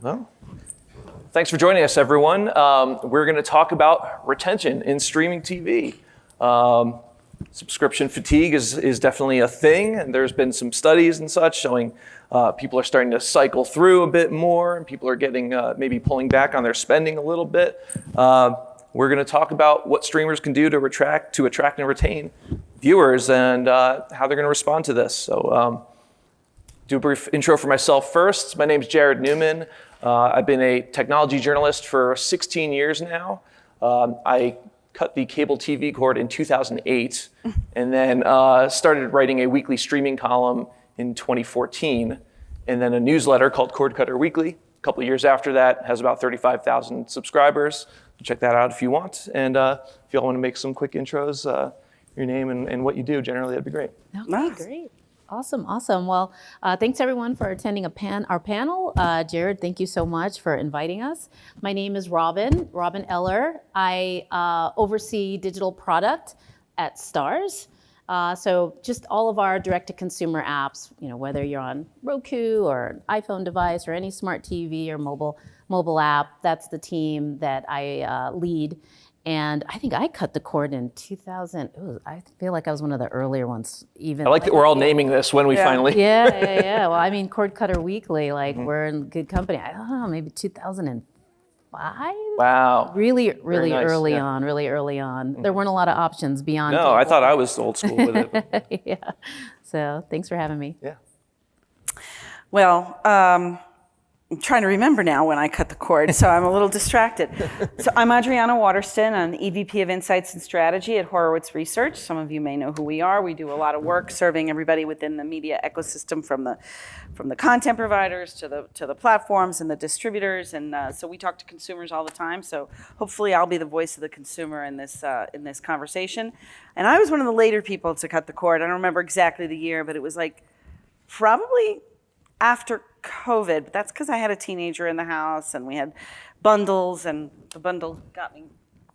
Well, thanks for joining us, everyone. We're going to talk about retention in streaming TV. Subscription fatigue is definitely a thing, and there's been some studies and such showing people are starting to cycle through a bit more, and people are getting maybe pulling back on their spending a little bit. We're going to talk about what streamers can do to attract and retain viewers, and how they're going to respond to this. So, do a brief intro for myself first. My name is Jared Newman. I've been a technology journalist for 16 years now. I cut the cable TV cord in 2008, and then started writing a weekly streaming column in 2014, and then a newsletter called Cord Cutter Weekly. A couple of years after that, has about 35,000 subscribers. Check that out if you want. And if you all want to make some quick intros, your name and what you do, generally, that'd be great. Okay, nice. Great. Awesome. Well, thanks everyone for attending our panel. Jared, thank you so much for inviting us. My name is Robin Eller. I oversee digital product at Starz. So just all of our direct-to-consumer apps, whether you're on Roku or an iPhone device or any smart TV or mobile app, that's the team that I lead. And I think I cut the cord in 2000. I feel like I was one of the earlier ones. Even I like that we're all naming this when we finally. Yeah. Well, I mean, Cord Cutter Weekly, we're in good company. I don't know, maybe 2005. Wow. Really nice. early on. There weren't a lot of options beyond. No, cable. I thought I was old school with it. Yeah. So thanks for having me. Yeah. Well, I'm trying to remember now when I cut the cord, so I'm a little distracted. So I'm Adriana Waterston. I'm the EVP of Insights and Strategy at Horowitz Research. Some of you may know who we are. We do a lot of work serving everybody within the media ecosystem, from the content providers to the platforms and the distributors. And so we talk to consumers all the time. So hopefully I'll be the voice of the consumer in this conversation. And I was one of the later people to cut the cord. I don't remember exactly the year, but it was probably after COVID, but that's because I had a teenager in the house and we had bundles, and the bundle got me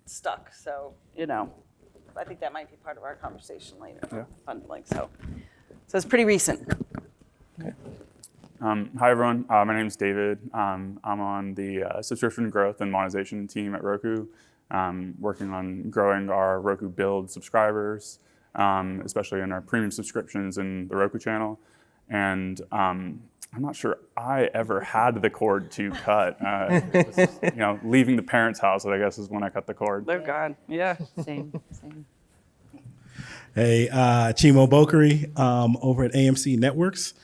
stuck. So, I think that might be part of our conversation later, bundling. So it's pretty recent. Okay. Hi, everyone. My name is David. I'm on the subscription growth and monetization team at Roku, working on growing our Roku Build subscribers, especially in our premium subscriptions in the Roku channel. And I'm not sure I ever had the cord to cut. It was, leaving the parents' house, I guess, is when I cut the cord. Oh, God. Yeah. Same. Hey, Chimo Bokery, over at AMC Networks,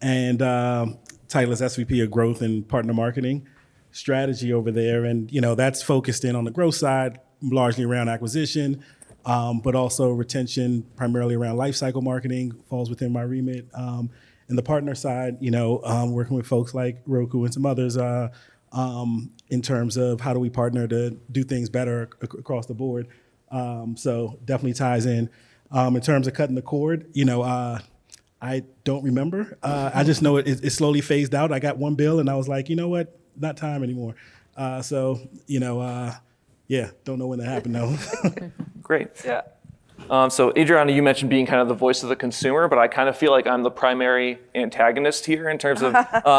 and title is SVP of Growth and Partner Marketing Strategy over there. And, that's focused in on the growth side, largely around acquisition, but also retention, primarily around lifecycle marketing, falls within my remit. And the partner side, working with folks like Roku and some others in terms of how do we partner to do things better across the board. So definitely ties in. In terms of cutting the cord, I don't remember. I just know it slowly phased out. I got one bill and I was like, you know what, not time anymore. Don't know when that happened though. Great. Yeah. So Adriana, you mentioned being kind of the voice of the consumer, but I kind of feel like I'm the primary antagonist here in terms of,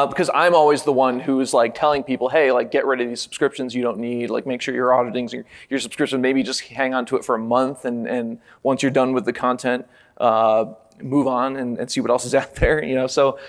because I'm always the one who's telling people, hey, get rid of these subscriptions you don't need, make sure you're auditing your subscription, maybe just hang on to it for a month, and once you're done with the content, move on and see what else is out there, So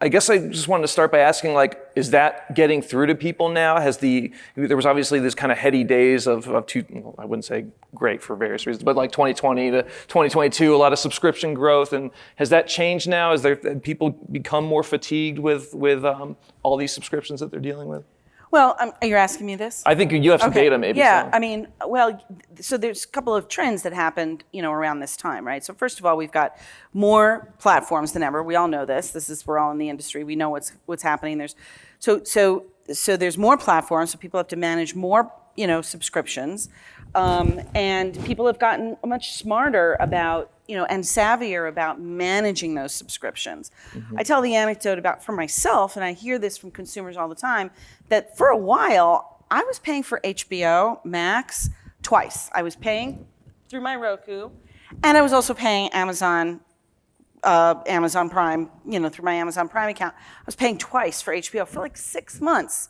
I guess I just wanted to start by asking, is that getting through to people now? There was obviously this kind of heady days of I wouldn't say great for various reasons, but 2020 to 2022, a lot of subscription growth, and has that changed now? Has people become more fatigued with all these subscriptions that they're dealing with? Well, you're asking me this? I think you have some data maybe. Yeah, So. So there's a couple of trends that happened, around this time, right? So first of all, we've got more platforms than ever. We all know this. We're all in the industry. We know what's happening. So there's more platforms, so people have to manage more, subscriptions. And people have gotten much smarter about, and savvier about managing those subscriptions. Mm-hmm. I tell the anecdote for myself, and I hear this from consumers all the time, that for a while, I was paying for HBO Max twice. I was paying through my Roku, and I was also paying Amazon Amazon Prime, through my Amazon Prime account, I was paying twice for HBO for like 6 months.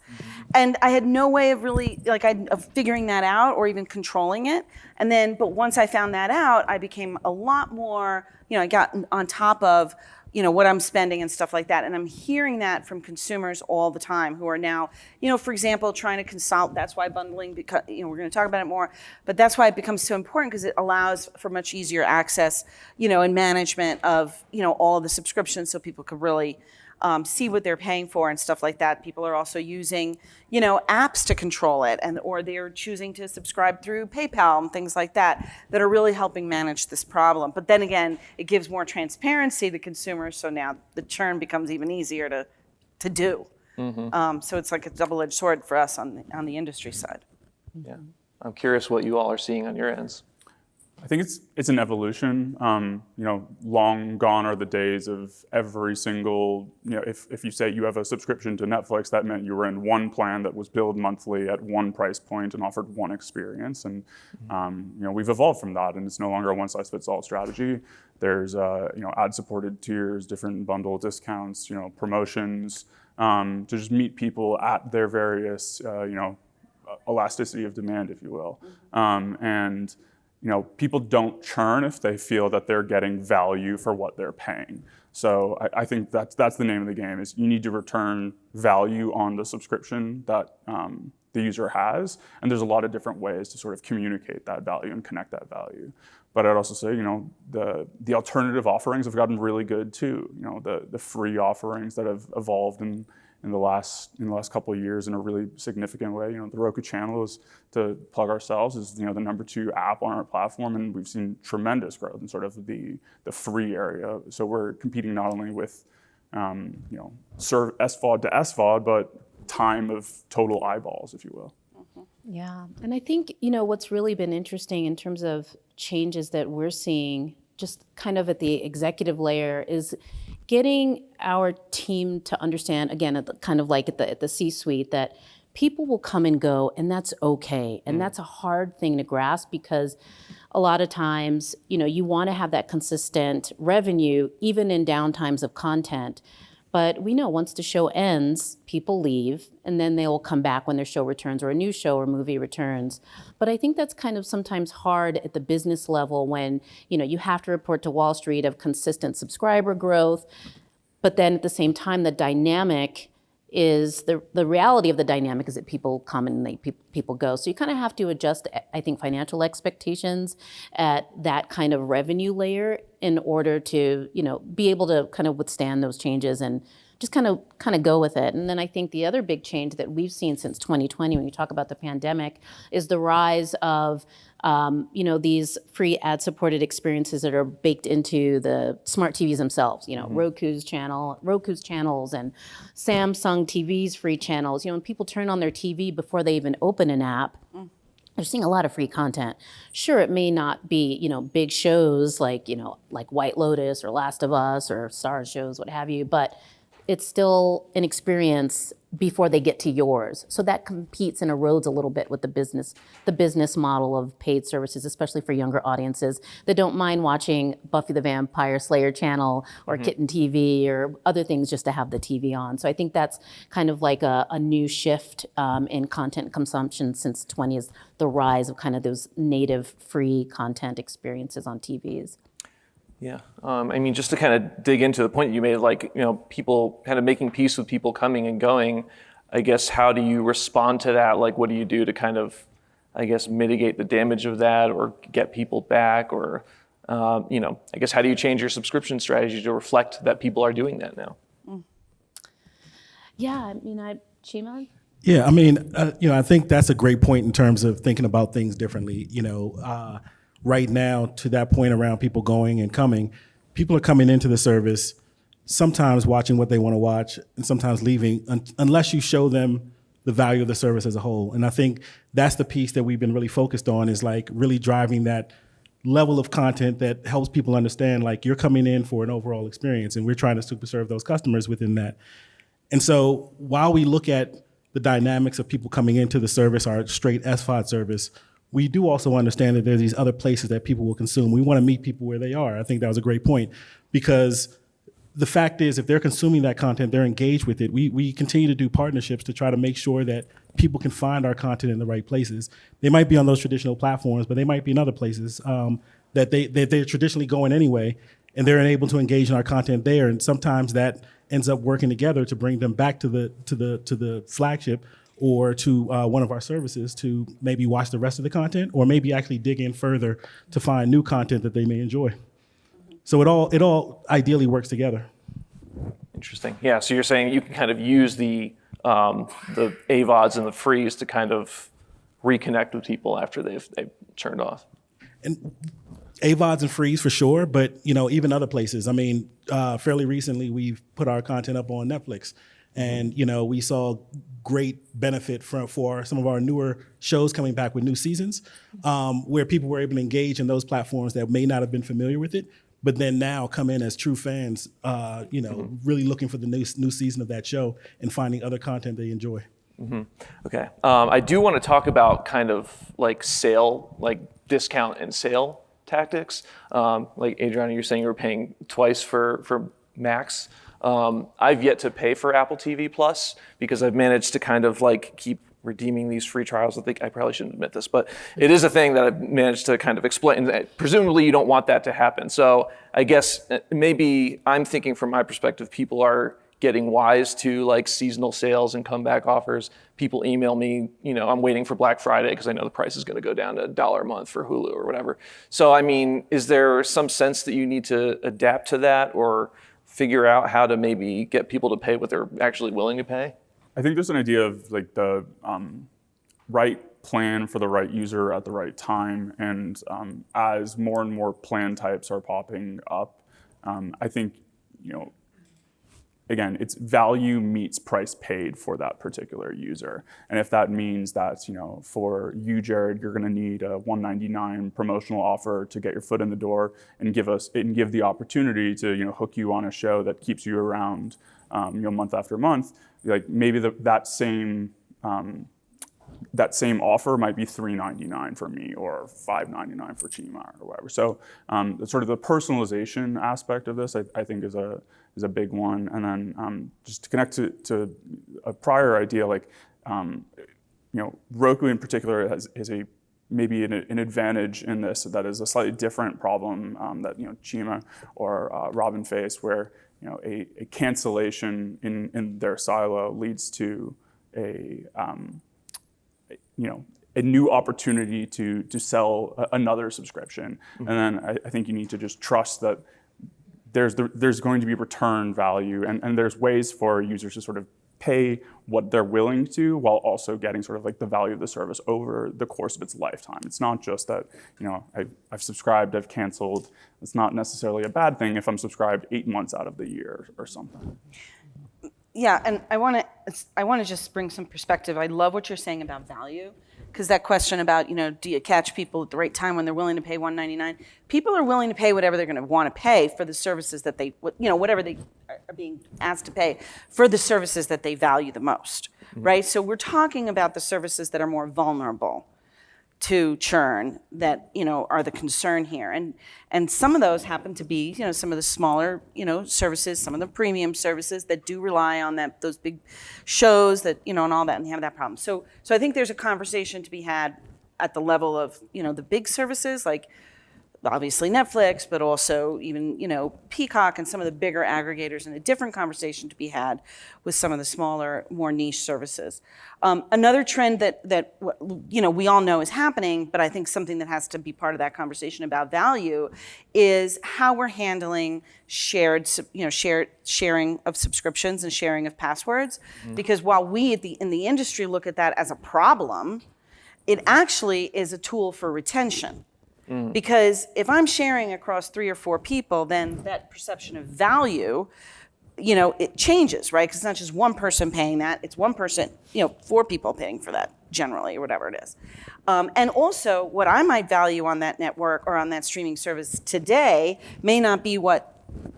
And I had no way of really, of figuring that out or even controlling it. But once I found that out, I became a lot more, I got on top of, what I'm spending and stuff like that. And I'm hearing that from consumers all the time who are now, for example, trying to consult. That's why bundling, because, we're going to talk about it more, but that's why it becomes so important, because it allows for much easier access, and management of, all of the subscriptions, so people could really see what they're paying for and stuff like that. People are also using, apps to control it, or they're choosing to subscribe through PayPal and things like that are really helping manage this problem. But then again, it gives more transparency to consumers, so now the churn becomes even easier to do. So it's like a double-edged sword for us on the industry side. Yeah. I'm curious what you all are seeing on your ends. I think it's an evolution. Long gone are the days of every single, if you say you have a subscription to Netflix, that meant you were in one plan that was billed monthly at one price point and offered one experience. And, we've evolved from that, and it's no longer a one-size-fits-all strategy. There's, ad-supported tiers, different bundle discounts, promotions, to just meet people at their various, elasticity of demand, if you will. People don't churn if they feel that they're getting value for what they're paying. So I think that's the name of the game, is you need to return value on the subscription that the user has. And there's a lot of different ways to sort of communicate that value and connect that value. But I'd also say, the alternative offerings have gotten really good too. The free offerings that have evolved in the last couple of years in a really significant way. The Roku channel, is, to plug ourselves, is the number 2 app on our platform, and we've seen tremendous growth in sort of the free area. So we're competing not only with serve SVOD to SVOD, but time of total eyeballs, if you will. Yeah, and I think, what's really been interesting in terms of changes that we're seeing just kind of at the executive layer is getting our team to understand, again, kind of like at the C-suite, that people will come and go, and that's okay. And that's a hard thing to grasp, because a lot of times, you want to have that consistent revenue, even in downtimes of content. But we know once the show ends, people leave, and then they will come back when their show returns, or a new show or movie returns. But I think that's kind of sometimes hard at the business level when, you have to report to Wall Street of consistent subscriber growth. But then at the same time, the dynamic is, the reality of the dynamic is that people come and people go. So you kind of have to adjust, I think, financial expectations at that kind of revenue layer in order to, be able to kind of withstand those changes and just kind of go with it. And then I think the other big change that we've seen since 2020, when you talk about the pandemic, is the rise of these free ad-supported experiences that are baked into the smart TVs themselves. Roku's channels and Samsung TV's free channels. When people turn on their TV before they even open an app, they're seeing a lot of free content. Sure, it may not be, big shows like White Lotus or Last of Us or Star shows, what have you, but it's still an experience before they get to yours. So that competes and erodes a little bit with the business model of paid services, especially for younger audiences that don't mind watching Buffy the Vampire Slayer channel or Kitten TV or other things just to have the TV on. So I think that's kind of like a new shift in content consumption since 20 is the rise of kind of those native free content experiences on TVs. Yeah, just to kind of dig into the point you made, people kind of making peace with people coming and going, I guess, how do you respond to that? What do you do to kind of, mitigate the damage of that or get people back? Or, I guess, how do you change your subscription strategy to reflect that people are doing that now? Yeah, Chima? Yeah, I think that's a great point in terms of thinking about things differently. Right now, to that point around people going and coming, people are coming into the service, sometimes watching what they want to watch, and sometimes leaving, unless you show them the value of the service as a whole. And I think that's the piece that we've been really focused on, is really driving that level of content that helps people understand, you're coming in for an overall experience, and we're trying to super serve those customers within that. And so while we look at the dynamics of people coming into the service, our straight SVOD service, we do also understand that there's these other places that people will consume. We want to meet people where they are. I think that was a great point, because the fact is, if they're consuming that content, they're engaged with it. We continue to do partnerships to try to make sure that people can find our content in the right places. They might be on those traditional platforms, but they might be in other places that they're traditionally going anyway, and they're able to engage in our content there. And sometimes that ends up working together to bring them back to the flagship or to one of our services to maybe watch the rest of the content, or maybe actually dig in further to find new content that they may enjoy. So it all ideally works together. Interesting. Yeah. So you're saying you can kind of use the AVODs and the frees to kind of reconnect with people after they've turned off. And AVODs and frees for sure, but even other places. I mean, fairly recently we've put our content up on Netflix, and we saw great benefit for some of our newer shows coming back with new seasons, where people were able to engage in those platforms that may not have been familiar with it, but then now come in as true fans, really looking for the new season of that show and finding other content they enjoy. Mm-hmm. Okay. I do want to talk about kind of like discount and sale tactics. Like Adriana, you're saying you were paying twice for Max. I've yet to pay for Apple TV Plus because I've managed to kind of like keep redeeming these free trials. I think I probably shouldn't admit this, but it is a thing that I've managed to kind of explain. Presumably you don't want that to happen. So I guess maybe I'm thinking from my perspective, people are getting wise to like seasonal sales and comeback offers. People email me, I'm waiting for Black Friday because I know the price is going to go down to $1 a month for Hulu or whatever. So, I mean, is there some sense that you need to adapt to that or figure out how to maybe get people to pay what they're actually willing to pay? I think there's an idea of like the right plan for the right user at the right time, and as more and more plan types are popping up, I think again, it's value meets price paid for that particular user. And if that means that, for you, Jared, you're gonna need a $199 promotional offer to get your foot in the door and give the opportunity to, hook you on a show that keeps you around, month after month, like maybe that same offer might be $3.99 for me or $5.99 for Chima or whatever. So sort of the personalization aspect of this, I think is a big one. And then just to connect to a prior idea, like Roku in particular has maybe an advantage in this that is a slightly different problem that Chima or Robin face, where a cancellation in their silo leads to a new opportunity to sell another subscription. Mm-hmm. And then I think you need to just trust that there's going to be return value, and there's ways for users to sort of pay what they're willing to while also getting sort of like the value of the service over the course of its lifetime. It's not just that, I've subscribed, I've canceled. It's not necessarily a bad thing if I'm subscribed 8 months out of the year or something. Yeah, and I want to just bring some perspective. I love what you're saying about value, because that question about, do you catch people at the right time when they're willing to pay $199? People are willing to pay whatever they're going to want to pay for the services that they, whatever they are being asked to pay for the services that they value the most, right? So we're talking about the services that are more vulnerable to churn, that are the concern here, and some of those happen to be some of the smaller services, some of the premium services that do rely on those big shows that and all that, and have that problem. So I think there's a conversation to be had at the level of the big services like obviously Netflix, but also even Peacock and some of the bigger aggregators, and a different conversation to be had with some of the smaller, more niche services. Another trend that we all know is happening, but I think something that has to be part of that conversation about value is how we're handling sharing of subscriptions and sharing of passwords. Because while we in the industry look at that as a problem, it actually is a tool for retention. Because if I'm sharing across 3 or 4 people, then that perception of value, it changes, right? Because it's not just one person paying that, it's one person, 4 people paying for that generally, or whatever it is. And also, what I might value on that network or on that streaming service today may not be what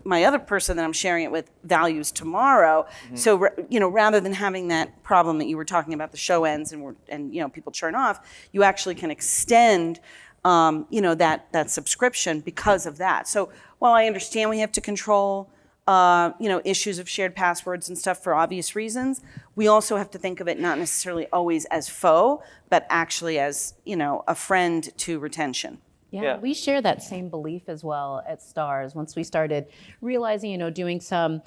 my other person that I'm sharing it with values tomorrow. So, rather than having that problem that you were talking about, the show ends and people churn off, you actually can extend that subscription because of that. So while I understand we have to control issues of shared passwords and stuff for obvious reasons, we also have to think of it not necessarily always as foe, but actually as, a friend to retention. Yeah, we share that same belief as well at Stars. Once we started realizing, doing some,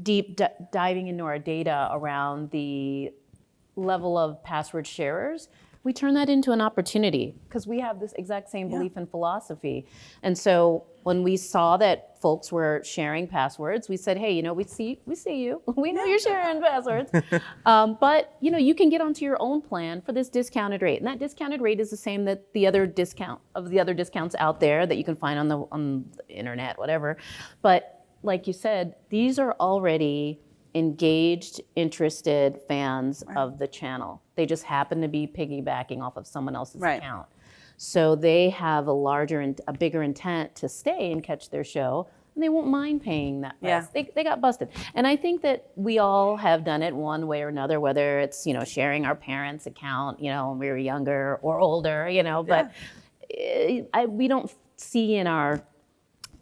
deep diving into our data around the level of password sharers, we turn that into an opportunity because we have this exact same belief and philosophy. And so when we saw that folks were sharing passwords, we said, hey, we see you. We know you're sharing passwords. But, you can get onto your own plan for this discounted rate. And that discounted rate is the same that the other discounts out there that you can find on the internet, whatever. But like you said, these are already engaged, interested fans of the channel. They just happen to be piggybacking off of someone else's account. So they have a bigger intent to stay and catch their show, and they won't mind paying that price. Yeah. They got busted. And I think that we all have done it one way or another, whether it's, sharing our parents' account, when we were younger or older, but we don't see in our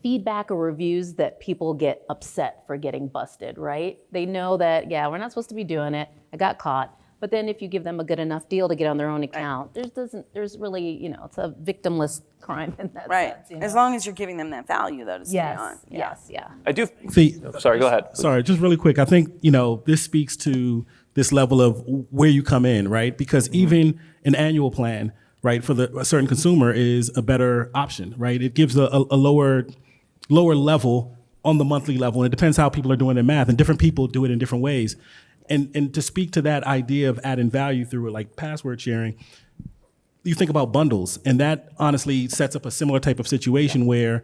feedback or reviews that people get upset for getting busted, right? They know that, we're not supposed to be doing it. I got caught. But then if you give them a good enough deal to get on their own account, there's really, it's a victimless crime in that sense. As long as you're giving them that value, though, to stay on. Yes. I do. See, Sorry, go ahead. Sorry, just really quick. I think, this speaks to this level of where you come in, right? Because even an annual plan, right, for a certain consumer is a better option, right? It gives a lower level on the monthly level. And it depends how people are doing their math, and different people do it in different ways. And to speak to that idea of adding value through like password sharing, you think about bundles, and that honestly sets up a similar type of situation where,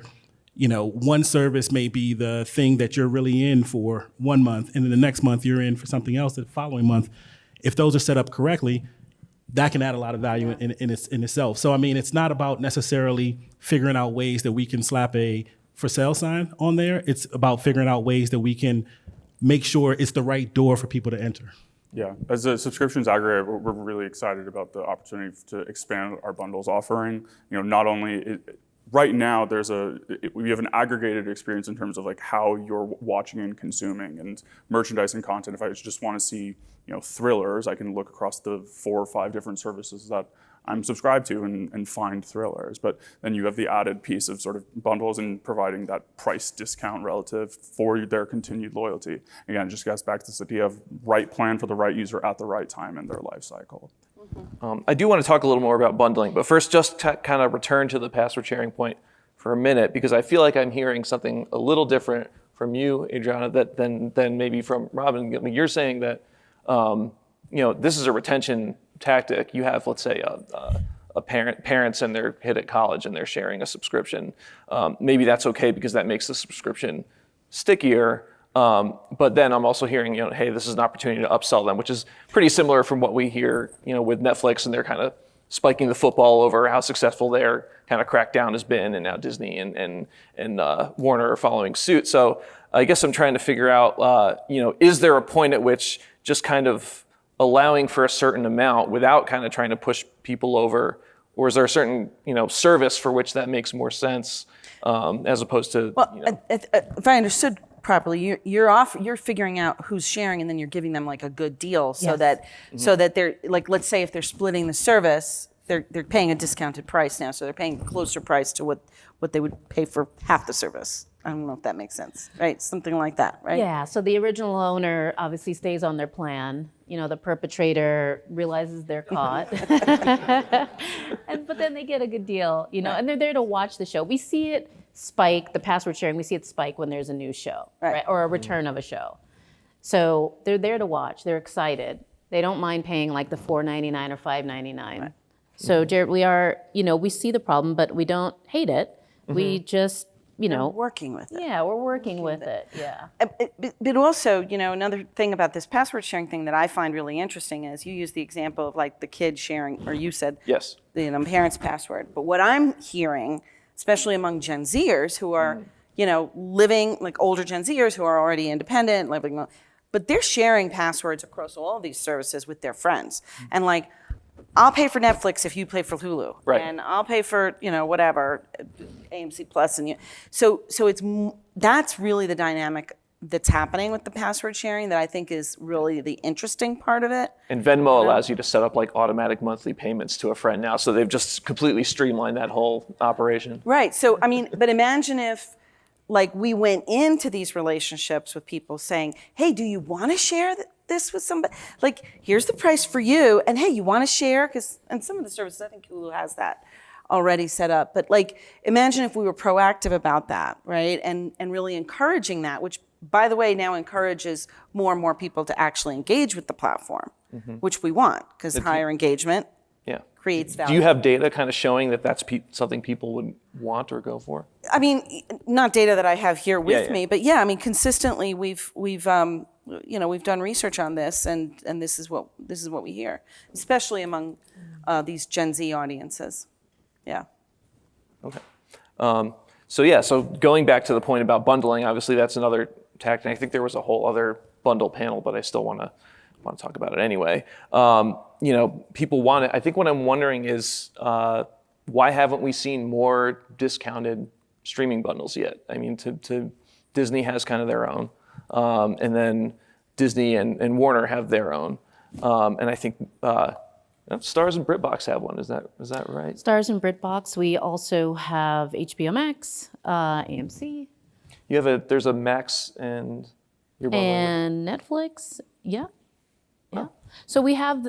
one service may be the thing that you're really in for 1 month, and then the next month you're in for something else the following month. If those are set up correctly, that can add a lot of value in itself. So, I mean, it's not about necessarily figuring out ways that we can slap a for sale sign on there. It's about figuring out ways that we can make sure it's the right door for people to enter. Yeah, as a subscriptions aggregator, we're really excited about the opportunity to expand our bundles offering. Not only right now we have an aggregated experience in terms of like how you're watching and consuming and merchandising content. If I just want to see thrillers, I can look across the 4 or 5 different services that I'm subscribed to and find thrillers. But then you have the added piece of sort of bundles and providing that price discount relative for their continued loyalty. Again, it just gets back to this idea of right plan for the right user at the right time in their life cycle. I do want to talk a little more about bundling, but first just to kind of return to the password sharing point for a minute, because I feel like I'm hearing something a little different from you, Adriana, than maybe from Robin. I mean, you're saying that this is a retention tactic. You have, let's say, parents and they're hit at college and they're sharing a subscription. Maybe that's okay because that makes the subscription stickier. But then I'm also hearing, hey, this is an opportunity to upsell them, which is pretty similar from what we hear, with Netflix, and they're kind of spiking the football over how successful their kind of crackdown has been, and now Disney and Warner are following suit. So I guess I'm trying to figure out, is there a point at which just kind of allowing for a certain amount without kind of trying to push people over, or is there a certain service for which that makes more sense as opposed to? Well, if I understood properly, you're figuring out who's sharing, and then you're giving them like a good deal, so that they're like, let's say if they're splitting the service, they're paying a discounted price now, so they're paying a closer price to what they would pay for half the service. I don't know if that makes sense, right? Something like that, right? Yeah, so the original owner obviously stays on their plan. The perpetrator realizes they're caught. But then they get a good deal, and they're there to watch the show. We see it spike, the password sharing, we see it spike when there's a new show, right? Or a return of a show. So they're there to watch, they're excited. They don't mind paying like the $4.99 or $5.99. Right. So Jared, we see the problem, but we don't hate it. Mm-hmm. We just, We're working with it. Yeah, we're working with it. Yeah. But also, another thing about this password sharing thing that I find really interesting is you use the example of like the kid sharing, or you said, yes, the parents' password. But what I'm hearing, especially among Gen Zers who are, living like older Gen Zers who are already independent, living, but they're sharing passwords across all these services with their friends. And like, I'll pay for Netflix if you pay for Hulu, Right. and I'll pay for whatever AMC Plus, and so that's really the dynamic that's happening with the password sharing that I think is really the interesting part of it. And Venmo allows you to set up like automatic monthly payments to a friend now. So they've just completely streamlined that whole operation. Right. So, I mean, but imagine if like we went into these relationships with people saying, hey, do you want to share this with somebody? Like, here's the price for you. And hey, you want to share? And some of the services, I think Hulu has that already set up. But like, imagine if we were proactive about that, right? And really encouraging that, which by the way, now encourages more and more people to actually engage with the platform, which we want because higher engagement Yeah. creates value. Do you have data kind of showing that that's something people would want or go for? I mean, not data that I have here with Yeah. me, but yeah, I mean, consistently we've done research on this, and this is what we hear, especially among these Gen Z audiences. Yeah. Okay. So going back to the point about bundling, obviously that's another tactic. I think there was a whole other bundle panel, but I still want to talk about it anyway. People want it. I think what I'm wondering is why haven't we seen more discounted streaming bundles yet? I mean, to Disney has kind of their own, and then Disney and Warner have their own, and I think Starz and BritBox have one. Is that right? Starz and BritBox. We also have HBO Max, AMC, There's a Max and your bundling. and Netflix. Yeah. Yeah. So we have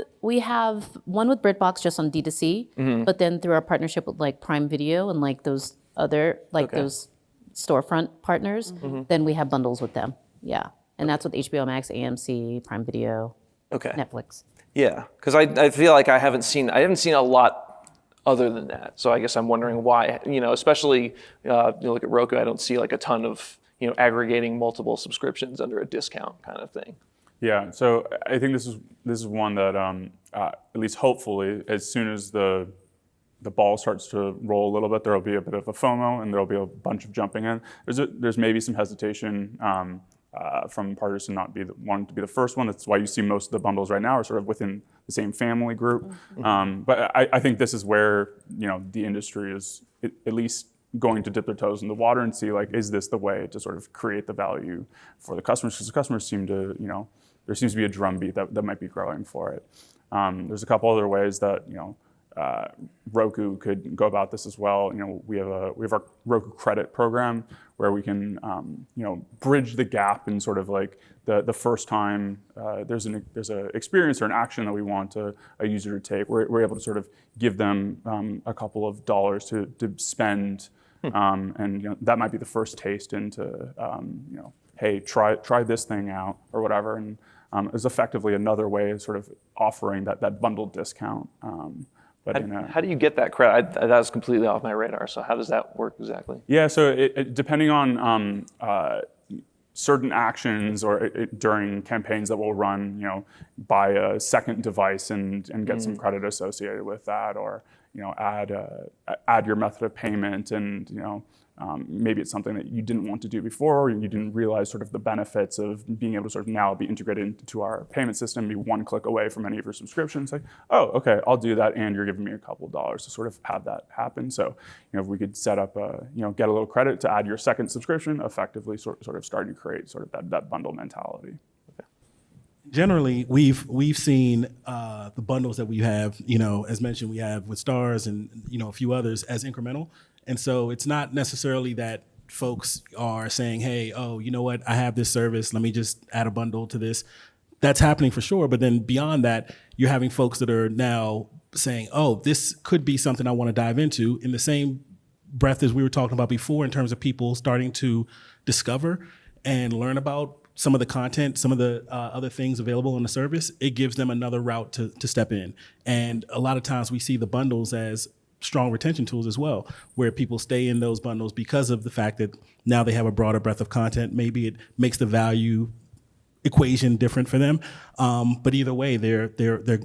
one with BritBox just on D2C, but then through our partnership with like Prime Video and like those other those storefront partners, then we have bundles with them. Yeah. And that's with HBO Max, AMC, Prime Video, Okay. Netflix. Yeah, because I feel like I haven't seen a lot other than that. So I guess I'm wondering why. Especially you look at Roku, I don't see like a ton of aggregating multiple subscriptions under a discount kind of thing. Yeah, so I think this is one that at least hopefully, as soon as the ball starts to roll a little bit, there will be a bit of a FOMO and there will be a bunch of jumping in. There's maybe some hesitation from partners to not be wanting to be the first one. That's why you see most of the bundles right now are sort of within the same family group. But I think this is where the industry is at least going to dip their toes in the water and see like, is this the way to sort of create the value for the customers? Because the customers seem to, there seems to be a drumbeat that might be growing for it. There's a couple other ways that Roku could go about this as well. We have our Roku credit program where we can bridge the gap in sort of like the first time there's an experience or an action that we want a user to take. We're able to sort of give them a couple of dollars to spend, and that might be the first taste into hey, try this thing out or whatever, and is effectively another way of sort of offering that bundled discount. How do you get that credit? That was completely off my radar. So how does that work exactly? Yeah, so it depending on certain actions or during campaigns that we'll run, buy a second device and get some credit associated with that, or add your method of payment, and maybe it's something that you didn't want to do before, or you didn't realize sort of the benefits of being able to sort of now be integrated into our payment system, be one click away from any of your subscriptions. Like, oh, okay, I'll do that, and you're giving me a couple of dollars to sort of have that happen. So, if we could set up get a little credit to add your second subscription, effectively sort of starting to create sort of that bundle mentality. Generally, we've seen the bundles that we have, as mentioned, we have with Starz and a few others as incremental. And so it's not necessarily that folks are saying, hey, oh, you know what, I have this service, let me just add a bundle to this. That's happening for sure. But then beyond that, you're having folks that are now saying, oh, this could be something I want to dive into, in the same breath as we were talking about before, in terms of people starting to discover and learn about some of the content, some of the other things available on the service. It gives them another route to step in. And a lot of times we see the bundles as strong retention tools as well, where people stay in those bundles because of the fact that now they have a broader breadth of content. Maybe it makes the value equation different for them. But either way, they're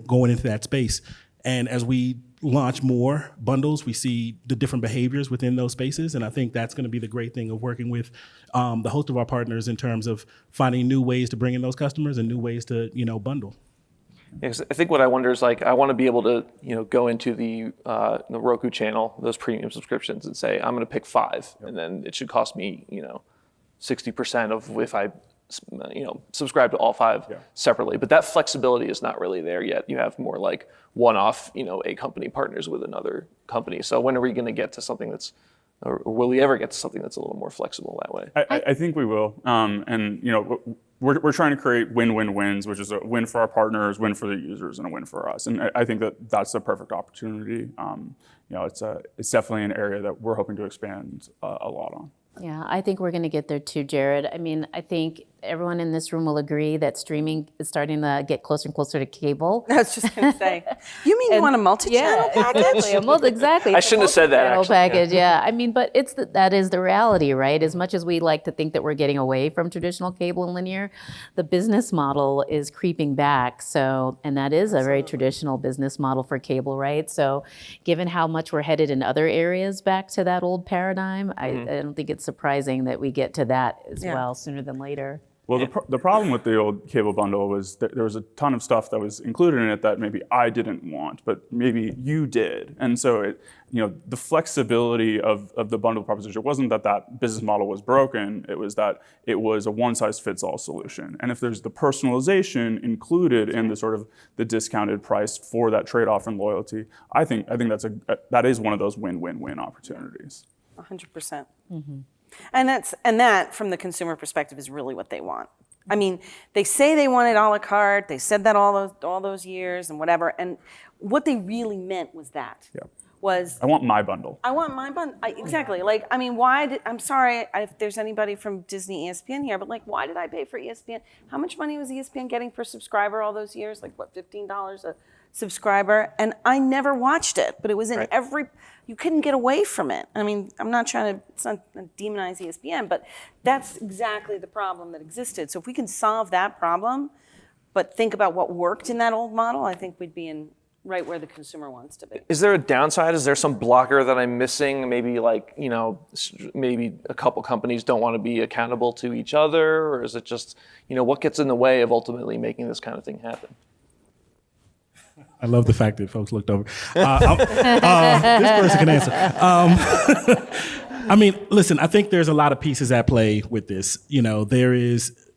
going into that space. And as we launch more bundles, we see the different behaviors within those spaces. And I think that's going to be the great thing of working with the host of our partners in terms of finding new ways to bring in those customers and new ways to, bundle. Because I think what I wonder is like I want to be able to go into the Roku channel, those premium subscriptions, and say I'm going to pick 5, and then it should cost me 60% of if I subscribe to all 5 separately. But that flexibility is not really there yet. You have more like one-off a company partners with another company. So when are we going to get to something that's, or will we ever get to something that's a little more flexible that way? I think we will. And we're trying to create win-win-wins, which is a win for our partners, win for the users, and a win for us. And I think that that's the perfect opportunity. It's definitely an area that we're hoping to expand a lot on. Yeah, I think we're going to get there too, Jared. I mean, I think everyone in this room will agree that streaming is starting to get closer and closer to cable. I was just going to say, you mean you want a multi-channel package? Exactly. I shouldn't have said that, actually. Package, yeah. I mean, but that is the reality, right? As much as we like to think that we're getting away from traditional cable and linear, the business model is creeping back. So, and that is a very traditional business model for cable, right? So, given how much we're headed in other areas back to that old paradigm, I don't think it's surprising that we get to that as well sooner than later. Well, the problem with the old cable bundle was that there was a ton of stuff that was included in it that maybe I didn't want, but maybe you did. And so the flexibility of the bundle proposition wasn't that business model was broken. It was that it was a one-size-fits-all solution. And if there's the personalization included in the sort of the discounted price for that trade-off and loyalty, I think that is one of those win-win-win opportunities. 100%. And that, from the consumer perspective, is really what they want. I mean, they say they want it a la carte. They said that all those years and whatever. And what they really meant was that. Yeah. Was I want my bundle. I want my bundle. Exactly. Like, I mean, I'm sorry if there's anybody from Disney ESPN here, but like, why did I pay for ESPN? How much money was ESPN getting per subscriber all those years? Like, what, $15 a subscriber? And I never watched it, but it was in you couldn't get away from it. I mean, I'm not trying to demonize ESPN, but that's exactly the problem that existed. So if we can solve that problem, but think about what worked in that old model, I think we'd be in right where the consumer wants to be. Is there a downside? Is there some blocker that I'm missing? Maybe maybe a couple companies don't want to be accountable to each other, or is it just, what gets in the way of ultimately making this kind of thing happen? I love the fact that folks looked over. This person can answer. I mean, listen, I think there's a lot of pieces at play with this. There is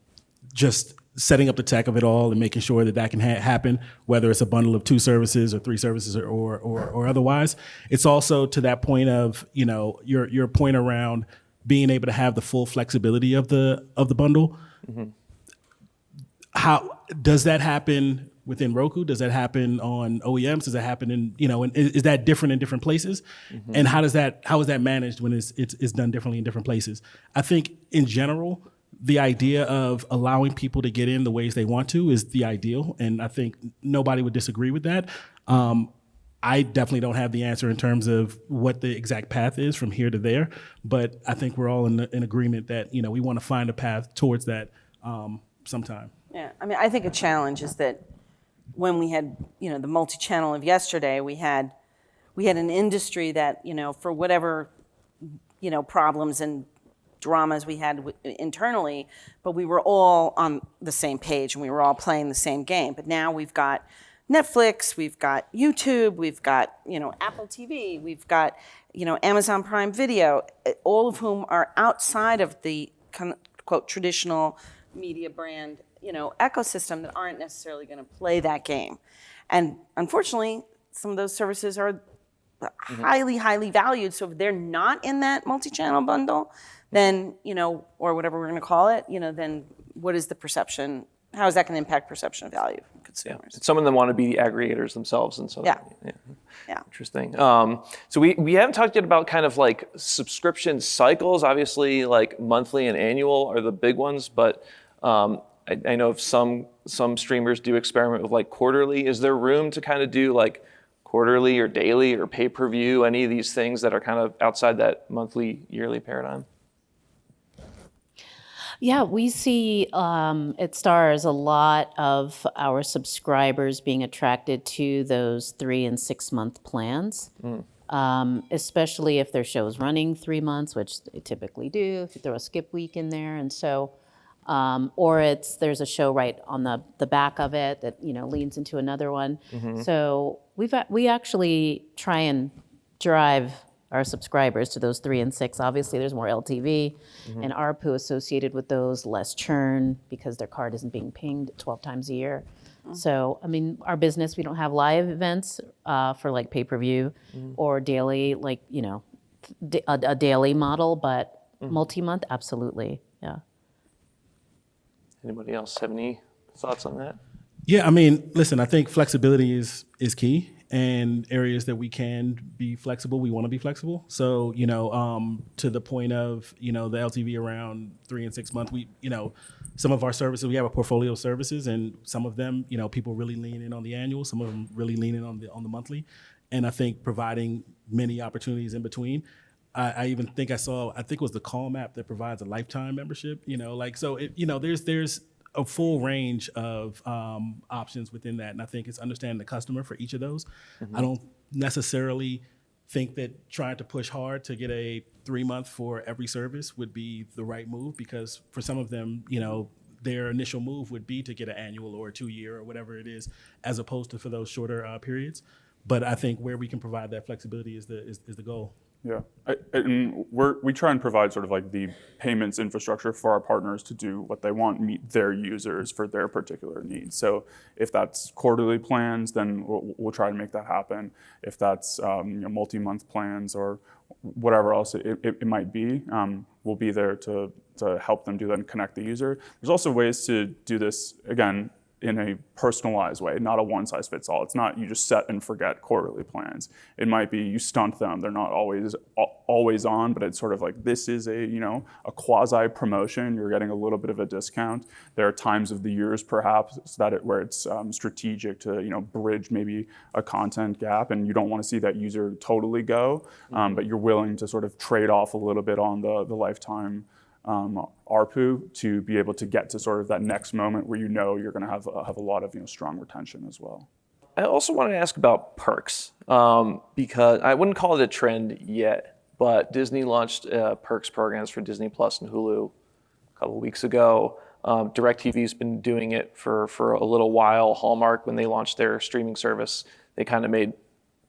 just setting up the tech of it all and making sure that can happen, whether it's a bundle of 2 services or 3 services or otherwise. It's also to that point of, your point around being able to have the full flexibility of the bundle. Mm-hmm. How does that happen within Roku? Does that happen on OEMs? Does that happen in, and is that different in different places? Mm-hmm. And how is that managed when it's done differently in different places? I think in general, the idea of allowing people to get in the ways they want to is the ideal. And I think nobody would disagree with that. I definitely don't have the answer in terms of what the exact path is from here to there, but I think we're all in agreement that, we want to find a path towards that sometime. Yeah, I mean, I think a challenge is that when we had, the multi-channel of yesterday, we had an industry that, for whatever, problems and dramas we had internally, but we were all on the same page and we were all playing the same game. But now we've got Netflix, we've got YouTube, we've got, Apple TV, we've got, Amazon Prime Video, all of whom are outside of the quote traditional media brand, ecosystem that aren't necessarily going to play that game. And unfortunately, some of those services are highly, highly valued. So if they're not in that multi-channel bundle, then, or whatever we're going to call it, then what is the perception? How is that going to impact perception of value from consumers? Yeah. Some of them want to be the aggregators themselves. And so, yeah. Interesting. So we haven't talked yet about kind of like subscription cycles. Obviously, like monthly and annual are the big ones, but I know if some streamers do experiment with like quarterly. Is there room to kind of do like quarterly or daily or pay-per-view, any of these things that are kind of outside that monthly, yearly paradigm? Yeah, we see at Starz a lot of our subscribers being attracted to those 3 and 6 month plans, especially if their show's running 3 months, which they typically do, if you throw a skip week in there. And so or there's a show right on the back of it that leans into another one. So we actually try and drive our subscribers to those 3 and 6. Obviously, there's more LTV and ARPU associated with those, less churn because their card isn't being pinged 12 times a year. So, I mean, our business, we don't have live events for like pay-per-view or daily, like, a daily model, but multi-month, absolutely, yeah. Anybody else have any thoughts on that? Yeah, I mean, listen, I think flexibility is key, and areas that we can be flexible, we want to be flexible. So, to the point of, the LTV around 3 and 6 months, we, some of our services, we have a portfolio of services, and some of them, people really lean in on the annual, some of them really lean in on the monthly. And I think providing many opportunities in between. I even think I think it was the Calm app that provides a lifetime membership, there's a full range of options within that. And I think it's understanding the customer for each of those. I don't necessarily think that trying to push hard to get a 3-month for every service would be the right move, because for some of them, their initial move would be to get an annual or a 2-year or whatever it is, as opposed to for those shorter periods. But I think where we can provide that flexibility is the goal. Yeah, and we try and provide sort of like the payments infrastructure for our partners to do what they want, meet their users for their particular needs. So if that's quarterly plans, then we'll try to make that happen. If that's multi-month plans or whatever else it might be, we'll be there to help them do that and connect the user. There's also ways to do this, again, in a personalized way, not a one-size-fits-all. It's not you just set and forget quarterly plans. It might be you stunt them. They're not always on, but it's sort of like, this is a quasi promotion. You're getting a little bit of a discount. There are times of the years perhaps where it's strategic to bridge maybe a content gap, and you don't want to see that user totally go, but you're willing to sort of trade off a little bit on the lifetime ARPU to be able to get to sort of that next moment where you're going to have a lot of strong retention as well. I also wanted to ask about perks, because I wouldn't call it a trend yet, but Disney launched perks programs for Disney Plus and Hulu a couple weeks ago. DirecTV's been doing it for a little while. Hallmark, when they launched their streaming service, they kind of made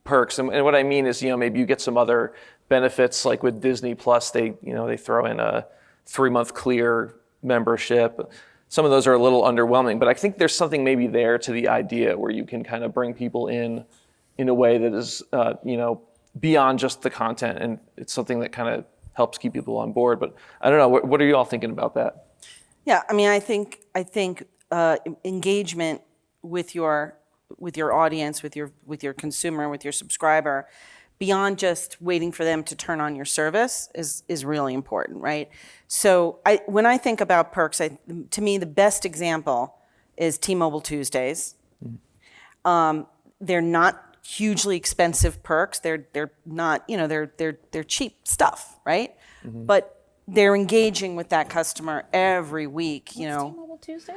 perks. And what I mean is, maybe you get some other benefits, like with Disney Plus, they throw in a 3-month clear membership. Some of those are a little underwhelming, but I think there's something maybe there to the idea where you can kind of bring people in a way that is, beyond just the content, and it's something that kind of helps keep people on board. But I don't know, what are you all thinking about that? Yeah, I mean, I think engagement with your audience, with your consumer, with your subscriber, beyond just waiting for them to turn on your service is really important, right? So when I think about perks, to me the best example is T-Mobile Tuesdays. They're not hugely expensive perks. They're not, they're cheap stuff, right? But they're engaging with that customer every week, T-Mobile Tuesday?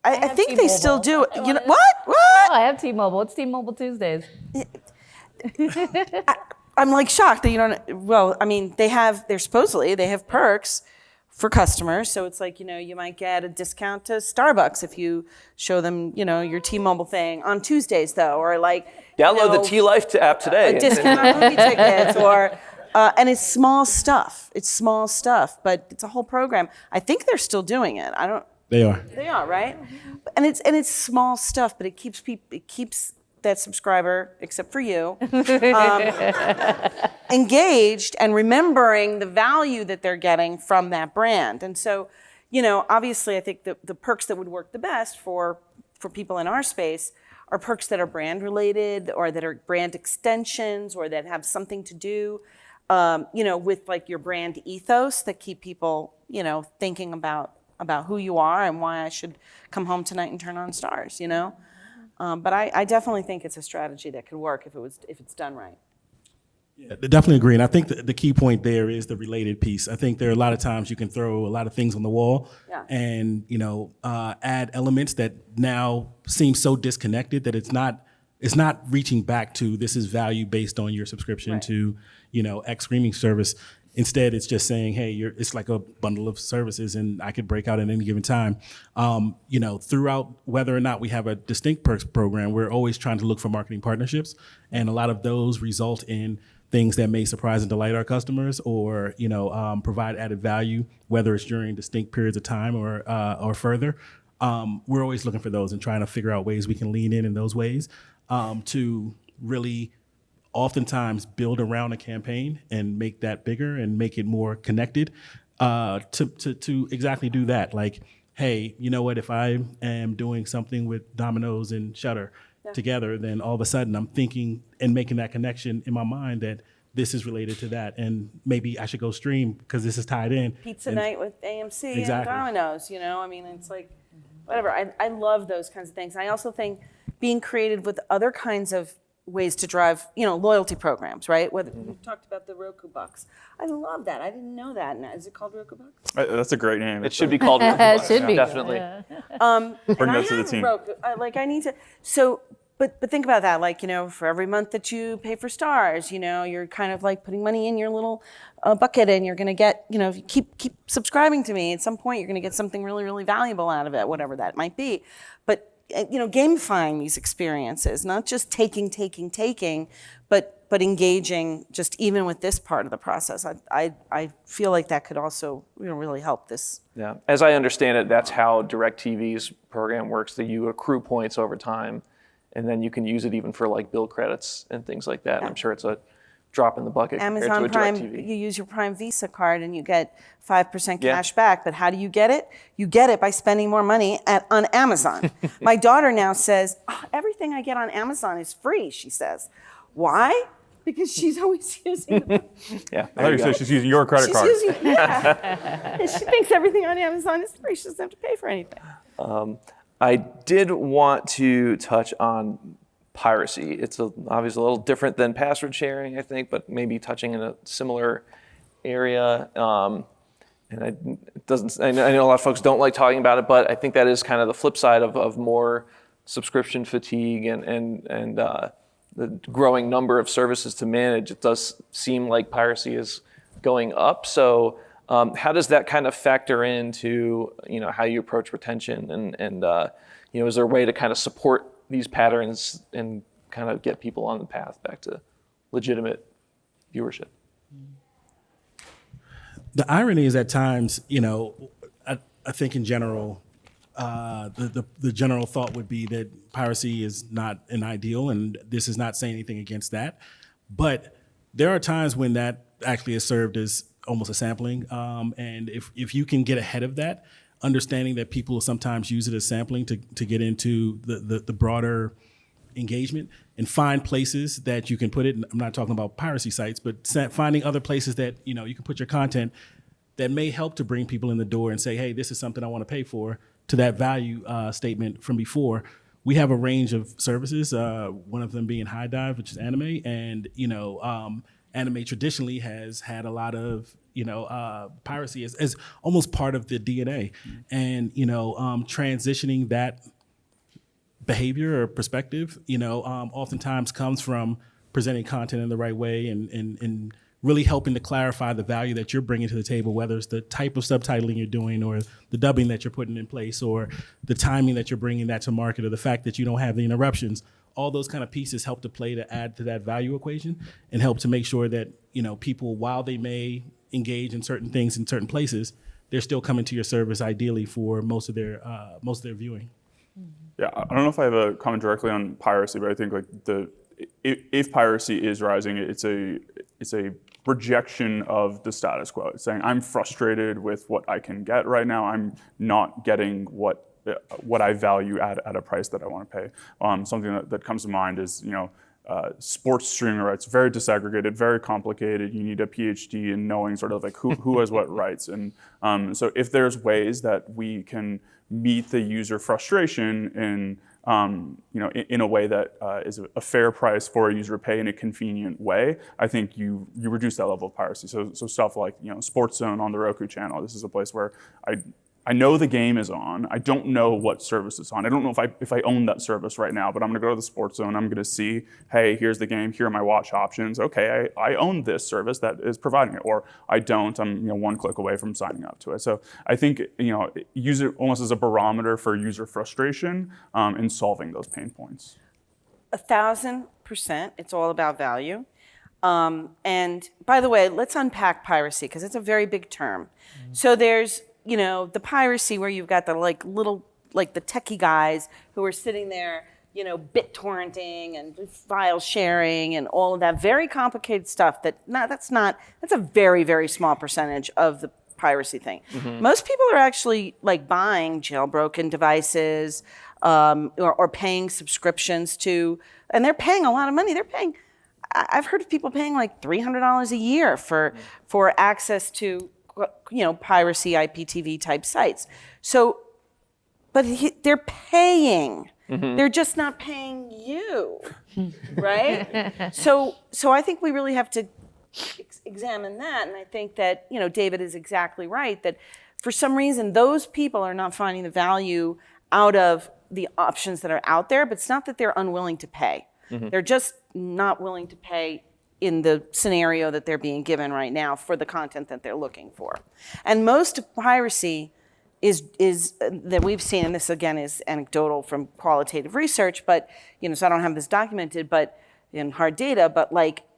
I think they still do. T-Mobile. What? Oh, I have T-Mobile. It's T-Mobile Tuesdays. I'm like shocked that you don't. Well, I mean, they have perks for customers. So it's like, you might get a discount to Starbucks if you show them, your T-Mobile thing on Tuesdays, though, or like Download the T-Life app today. a discount on movie tickets, or and it's small stuff. It's small stuff, but it's a whole program. I think they're still doing it. I don't. They are. They are, right? And it's small stuff, but it keeps that subscriber, except for you, engaged and remembering the value that they're getting from that brand. And so, obviously, I think the perks that would work the best for people in our space are perks that are brand related, or that are brand extensions, or that have something to do, with like your brand ethos, that keep people, thinking about who you are and why I should come home tonight and turn on Stars, But I definitely think it's a strategy that could work if it's done right. Yeah, definitely agree. And I think the key point there is the related piece. I think there are a lot of times you can throw a lot of things on the wall and, add elements that now seem so disconnected that it's not reaching back to, this is value based on your subscription to, X streaming service. Instead, it's just saying, hey, it's like a bundle of services and I could break out at any given time. Throughout whether or not we have a distinct perks program, we're always trying to look for marketing partnerships. And a lot of those result in things that may surprise and delight our customers or, provide added value, whether it's during distinct periods of time or further. We're always looking for those and trying to figure out ways we can lean in those ways to really oftentimes build around a campaign and make that bigger and make it more connected to exactly do that. Like, hey, you know what, if I am doing something with Domino's and Shutter together, then all of a sudden I'm thinking and making that connection in my mind that this is related to that. And maybe I should go stream because this is tied in. Pizza night with AMC and Exactly. Domino's, it's like, whatever. I love those kinds of things. And I also think being creative with other kinds of ways to drive, loyalty programs, right? Whether we've talked about the Roku Bucks. I love that. I didn't know that. Is it called Roku Bucks? That's a great name. It should be called. It should be. Definitely. Yeah. Bring And that to the team. Roku. I need to. So, but think about that. Like, for every month that you pay for stars, you're kind of like putting money in your little bucket, and you're going to get, if you keep subscribing to me, at some point you're going to get something really, really valuable out of it, whatever that might be. But gamifying these experiences, not just taking, but engaging just even with this part of the process. I feel like that could also really help this. Yeah, as I understand it, that's how DirecTV's program works. That you accrue points over time, and then you can use it even for like bill credits and things like that. I'm sure it's a drop in the bucket Amazon compared to a Prime, DirecTV. you use your Prime Visa card and you get 5% Yeah. cash back. But how do you get it? You get it by spending more money on Amazon. My daughter now says, everything I get on Amazon is free, she says. Why? Because she's always using Yeah, I thought you said she's using your credit card. she thinks everything on Amazon is free. She doesn't have to pay for anything. I did want to touch on piracy. It's obviously a little different than password sharing, I think, but maybe touching in a similar area. And it doesn't. I know a lot of folks don't like talking about it, but I think that is kind of the flip side of more subscription fatigue and the growing number of services to manage. It does seem like piracy is going up. So how does that kind of factor into how you approach retention and is there a way to kind of support these patterns and kind of get people on the path back to legitimate viewership? The irony is at times, I think in general, the general thought would be that piracy is not an ideal, and this is not saying anything against that. But there are times when that actually is served as almost a sampling. And if you can get ahead of that, understanding that people will sometimes use it as sampling to get into the broader engagement and find places that you can put it. And I'm not talking about piracy sites, but finding other places that you can put your content that may help to bring people in the door and say, hey, this is something I want to pay for, to that value statement from before. We have a range of services, one of them being High Dive, which is anime. And, anime traditionally has had a lot of, piracy as almost part of the DNA. And, transitioning that behavior or perspective, oftentimes comes from presenting content in the right way and really helping to clarify the value that you're bringing to the table, whether it's the type of subtitling you're doing or the dubbing that you're putting in place or the timing that you're bringing that to market or the fact that you don't have the interruptions. All those kind of pieces help to play to add to that value equation and help to make sure that, people, while they may engage in certain things in certain places, they're still coming to your service ideally for most of their viewing. Yeah, I don't know if I have a comment directly on piracy, but I think if piracy is rising, it's a rejection of the status quo. It's saying I'm frustrated with what I can get right now. I'm not getting what I value at a price that I want to pay. Something that comes to mind is sports streaming rights, very disaggregated, very complicated. You need a PhD in knowing sort of like who has what rights. And so if there's ways that we can meet the user frustration in a way that is a fair price for a user to pay in a convenient way, I think you reduce that level of piracy. So stuff like SportsZone on the Roku channel. This is a place where I I know the game is on. I don't know what service it's on. I don't know if I own that service right now, but I'm going to go to the Sports Zone. I'm going to see, hey, here's the game. Here are my watch options. Okay, I own this service that is providing it, or I don't. I'm one click away from signing up to it. So I think use it almost as a barometer for user frustration in solving those pain points. 1,000%. It's all about value. And by the way, let's unpack piracy because it's a very big term. So there's the piracy where you've got the the techie guys who are sitting there, bit torrenting and file sharing and all of that very complicated stuff that's a very, very small percentage of the piracy thing. Most people are actually buying jailbroken devices or paying subscriptions to, and they're paying a lot of money. I've heard of people paying like $300 a year for access to piracy IPTV type sites. So, but they're paying. They're just not paying you, right? So I think we really have to examine that, and I think that David is exactly right that for some reason those people are not finding the value out of the options that are out there. But it's not that they're unwilling to pay. They're just not willing to pay in the scenario that they're being given right now for the content that they're looking for. And most piracy is that we've seen, and this again is anecdotal from qualitative research, but so I don't have this documented, but in hard data, but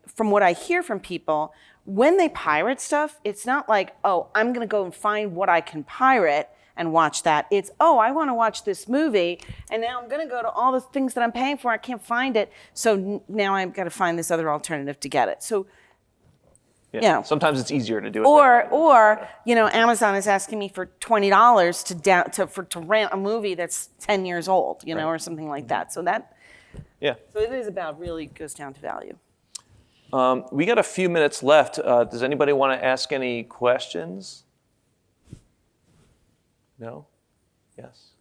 from what I hear from people, when they pirate stuff, it's not like, oh, I'm gonna go and find what I can pirate and watch that. It's, oh, I want to watch this movie, and now I'm going to go to all the things that I'm paying for. I can't find it, so now I've got to find this other alternative to get it. So, sometimes it's easier to do it. Or Amazon is asking me for $20 to rent a movie that's 10 years old, right. or something like that. So that, yeah. So it is really goes down to value. We got a few minutes left. Does anybody want to ask any questions? No? Yes?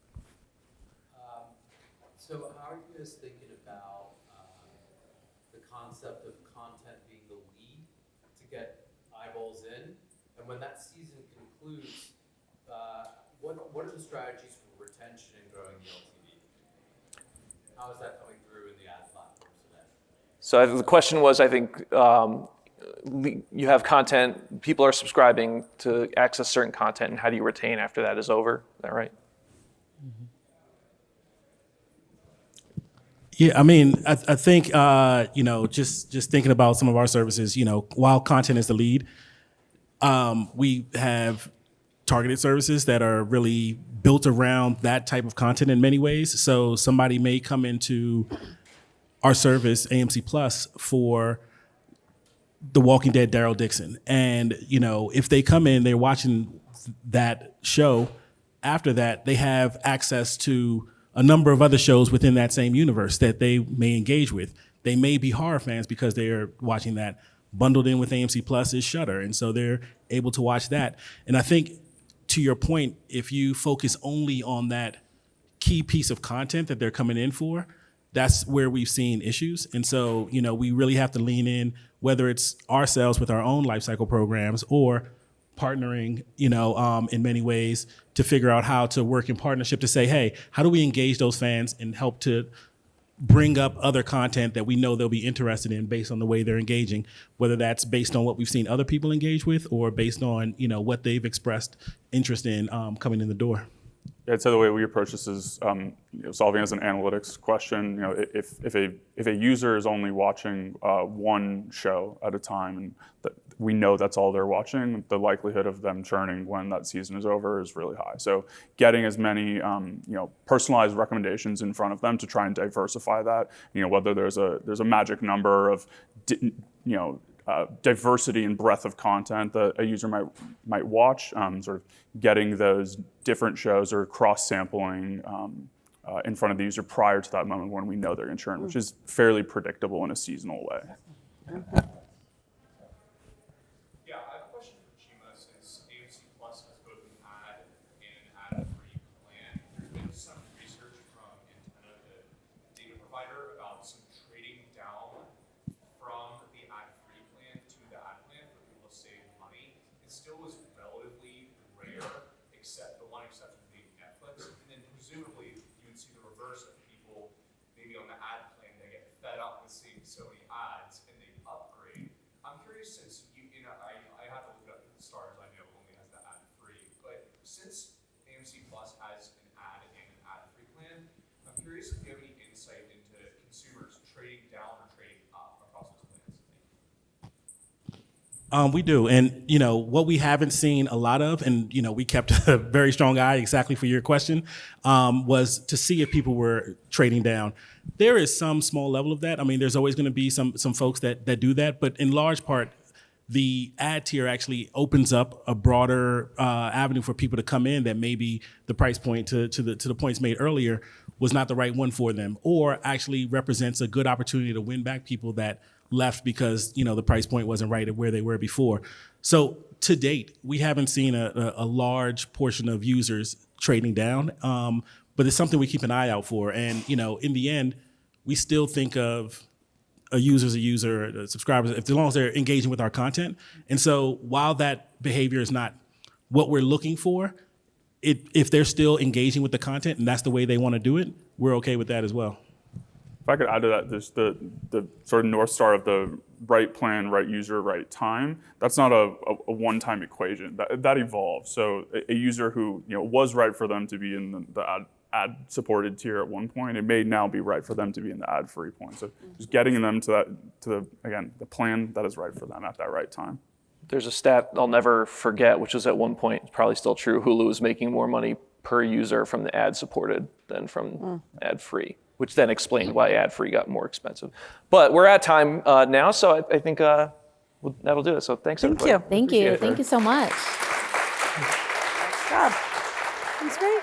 So how are you guys thinking about the concept of content being the lead to get eyeballs in? And when that season concludes, what are the strategies for retention and growing the LTV? How is that coming through in the ad platforms today? So the question was, I think, you have content, people are subscribing to access certain content, and how do you retain after that is over? Is that right? Yeah, I mean, I think just thinking about some of our services, while content is the lead, we have targeted services that are really built around that type of content in many ways. So somebody may come into our service, AMC Plus, for The Walking Dead, Daryl Dixon. And, if they come in, they're watching that show. After that, they have access to a number of other shows within that same universe that they may engage with. They may be horror fans because they're watching that. Bundled in with AMC Plus is Shudder, and so they're able to watch that. And I think, to your point, if you focus only on that key piece of content that they're coming in for, that's where we've seen issues. And so, we really have to lean in, whether it's ourselves with our own lifecycle programs or partnering, in many ways to figure out how to work in partnership to say, hey, how do we engage those fans and help to bring up other content that we know they'll be interested in based on the way they're engaging, whether that's based on what we've seen other people engage with or based on, what they've expressed interest in coming in the door. I'd say the way we approach this is solving as an analytics question. If a user is only watching one show at a time, and we know that's all they're watching, the likelihood of them churning when that season is over is really high. So getting as many personalized recommendations in front of them to try and diversify that. Whether there's a magic number of diversity and breadth of content that a user might watch, sort of getting those different shows or cross-sampling in front of the user prior to that moment when we know they're going to churn, which is fairly predictable in a seasonal way. Yeah, I have a question for Chima. Since AMC Plus has both an ad and an ad-free plan, there's been some research from Antenna, the data provider, about some trading down from the ad-free plan to the ad plan for people to save money. It still is relatively rare, except the one exception being Netflix, and then presumably you would see the reverse of people maybe on the ad plan, they get fed up with seeing so many ads and they upgrade. I'm curious, since I have to look up the Stars, I know only has the ad free, but since AMC Plus has an ad and an ad free plan, I'm curious if you have any insight into consumers trading down or trading up across those plans. We do. And, what we haven't seen a lot of, and, we kept a very strong eye exactly for your question, was to see if people were trading down. There is some small level of that. I mean, there's always going to be some folks that do that. But in large part, the ad tier actually opens up a broader avenue for people to come in that maybe the price point to the points made earlier was not the right one for them, or actually represents a good opportunity to win back people that left because the price point wasn't right at where they were before. So to date, we haven't seen a large portion of users trading down, but it's something we keep an eye out for. And in the end, we still think of a user's a user, a subscriber, as long as they're engaging with our content. And so while that behavior is not what we're looking for, if they're still engaging with the content and that's the way they want to do it, we're okay with that as well. If I could add to that, there's the sort of North Star of the right plan, right user, right time. That's not a one-time equation. That evolves. So a user who was right for them to be in the ad-supported tier at one point, it may now be right for them to be in the ad-free point. So just getting them to the plan that is right for them at that right time. There's a stat I'll never forget, which was at one point, it's probably still true, Hulu was making more money per user from the ad-supported than from ad-free, which then explained why ad-free got more expensive. But we're at time now, so I think that'll do it. So thanks, everybody. you. Thank you. Appreciate it. Thank you so much. Nice job. That's great.